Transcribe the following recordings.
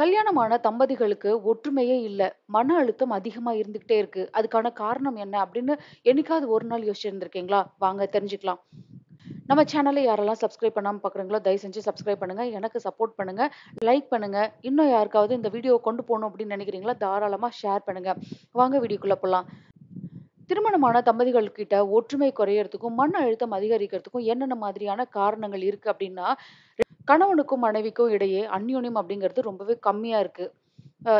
கல்யாணமான தம்பதிகளுக்கு ஒற்றுமையே இல்ல. மன அழுத்தம் அதிகமா இருந்துகிட்டே இருக்கு. அதுக்கான காரணம் என்ன? அப்படின்னு என்னைக்காவது ஒரு நாள் யோசிச்சிருந்திருக்கீங்களா? வாங்க தெரிஞ்சுக்கலாம். நம்ம சேனல யாரெல்லாம் சப்ஸ்கிரைப் பண்ணாம பார்க்குறீங்களோ, தயவு செஞ்சு சப்ஸ்கிரைப் பண்ணுங்க. எனக்கு சப்போர்ட் பண்ணுங்க. லைக் பண்ணுங்க. இன்னும் யாருக்காவது இந்த வீடியோவ கொண்டு போணும் அப்படின்னு நினைக்கிறீங்களா? தாராளமா ஷேர் பண்ணுங்க. வாங்க வீடியோக்குள்ள போலாம். திருமணமான தம்பதிகள் கிட்ட ஒற்றுமை குறையறதுக்கும், மன அழுத்தம் அதிகரிக்கிறதுக்கும் என்னென்ன மாதிரியான காரணங்கள் இருக்கு அப்படின்னா, கணவனுக்கும் மனைவிக்கும் இடையே அந்யோன்யம் அப்படிங்கிறது ரொம்பவே கம்மியா இருக்கு.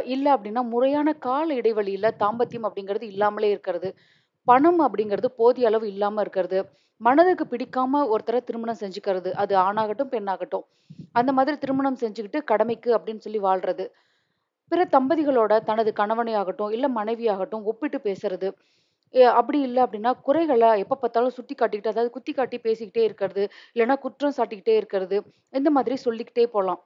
இல்ல அப்படின்னா, முறையான கால இடைவெளியில தாம்பத்தியம் அப்படிங்கிறது இல்லாமலே இருக்கிறது. பணம் அப்படிங்கிறது போதிய அளவு இல்லாம இருக்கிறது. மனதுக்கு பிடிக்காம ஒருத்தர திருமணம் செஞ்சுக்கிறது. அது ஆணாகட்டும், பெண்ணாகட்டும். அந்த மாதிரி திருமணம் செஞ்சுக்கிட்டு கடமைக்கு அப்படின்னு சொல்லி வாழ்றது. பிற தம்பதிகளோட தனது கணவனே ஆகட்டும், இல்ல மனைவியாகட்டும் ஒப்பிட்டு பேசுறது. அப்படி இல்ல அப்படின்னா, குறைகள எப்ப பார்த்தாலும் சுட்டி காட்டிக்கிட்டு, அதாவது குத்தி காட்டி பேசிக்கிட்டே இருக்கிறது. இல்லன்னா குற்றம் சாட்டிக்கிட்டே இருக்கிறது. இந்த மாதிரி சொல்லிக்கிட்டே போலாம்.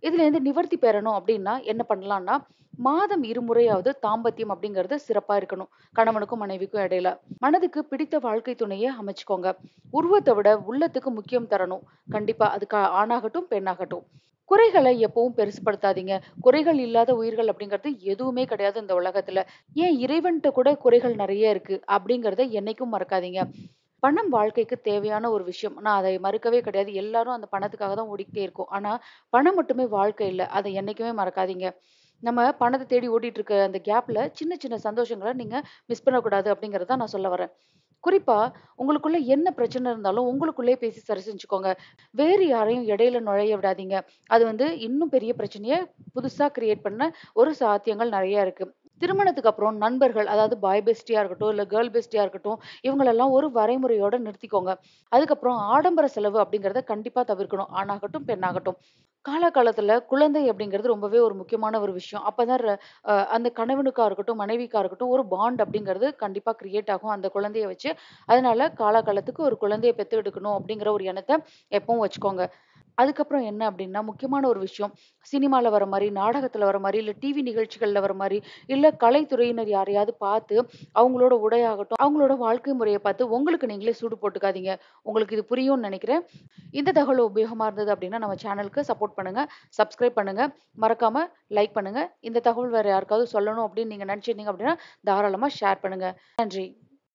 இதுலேருந்து நிவர்த்தி பெறணும் அப்படின்னா என்ன பண்ணலாம்னா, மாதம் இருமுறையாவது தாம்பத்தியம் அப்படிங்கிறது சிறப்பா இருக்கணும். கணவனுக்கும் மனைவிக்கும் இடையில. மனதுக்கு பிடித்த வாழ்க்கை துணைய அமைச்சுக்கோங்க. உருவத்த விட உள்ளத்துக்கு முக்கியம் தரணும். கண்டிப்பா. அது ஆணாகட்டும், பெண்ணாகட்டும். குறைகள எப்பவும் பெருசுபடுத்தாதீங்க. குறைகள் இல்லாத உயிர்கள் அப்படிங்கிறது எதுவுமே கிடையாது இந்த உலகத்துல. ஏன் இறைவன்ட்ட கூட குறைகள் நெறைய இருக்கு. அப்படிங்கிறத என்னைக்கும் மறக்காதீங்க. பணம் வாழ்க்கைக்கு தேவையான ஒரு விஷயம். நான் அதை மறுக்கவே கிடையாது. எல்லாரும் அந்த பணத்துக்காக தான் ஓடிக்கிட்டே இருக்கோம். ஆனா, பணம் மட்டுமே வாழ்க்கை இல்ல. அத என்னைக்குமே மறக்காதீங்க. நம்ம பணத்த தேடி ஓடிட்டு இருக்க அந்த கேப்ல சின்ன சின்ன சந்தோஷங்கள நீங்க மிஸ் பண்ணக்கூடாது அப்படிங்கிறத தான் நான் சொல்ல வரேன். குறிப்பா உங்களுக்குள்ள என்ன பிரச்சனை இருந்தாலும் உங்களுக்குள்ளயே பேசி சரி செஞ்சுக்கோங்க. வேறு யாரையும் இடையில நுழைய விடாதீங்க. அது வந்து இன்னும் பெரிய பிரச்சனைய புதுசா கிரியேட் பண்ண ஒரு சாத்தியங்கள் நெறைய இருக்கு. திருமணத்துக்கு அப்புறம் நண்பர்கள், அதாவது பாய் பெஸ்டியா இருக்கட்டும், இல்ல கேர்ள் பெஸ்டியா இருக்கட்டும், இவங்களெல்லாம் ஒரு வரைமுறையோட நிறுத்திக்கோங்க. அதுக்கப்புறம் ஆடம்பர செலவு அப்படிங்கிறத கண்டிப்பா தவிர்க்கணும். ஆணாகட்டும், பெண்ணாகட்டும். காலாகாலத்துல குழந்தை அப்படிங்கிறது ரொம்பவே ஒரு முக்கியமான ஒரு விஷயம். அப்பதான் அந்த கணவனுக்கா இருக்கட்டும், மனைவிக்கா இருக்கட்டும் ஒரு பாண்ட் அப்படிங்கிறது கண்டிப்பா கிரியேட் ஆகும் அந்த குழந்தைய வச்சு. அதனால காலாகாலத்துக்கு ஒரு குழந்தைய பெத்து எடுக்கணும் அப்படிங்கிற ஒரு எண்ணத்த எப்பவும் வச்சுக்கோங்க. அதுக்கப்புறம் என்ன அப்டின்னா, முக்கியமான ஒரு விஷயம். சினிமால வர மாரி, நாடகத்துல வர மாரி, இல்ல டிவி நிகழ்ச்சிகள்ல வர மாரி, இல்ல கலைத்துறையினர் யாரையாவது பார்த்து, அவங்களோட உடையாகட்டும், அவங்களோட வாழ்க்கை முறைய பார்த்து உங்களுக்கு நீங்களே சூடு போட்டுக்காதீங்க. உங்களுக்கு இது புரியும்னு நெனைக்கிறேன். இந்த தகவல் உபயோகமா இருந்தது அப்டின்னா, நம்ம சேனலுக்கு சப்போர்ட் பண்ணுங்க, சப்ஸ்கிரைப் பண்ணுங்க, மறக்காம லைக் பண்ணுங்க. இந்த தகவல் வேற யாருக்காவது சொல்லணும் அப்டின்னு நீங்க நெனச்சிருந்தீங்க அப்டின்னா, தாராளமா ஷேர் பண்ணுங்க. நன்றி.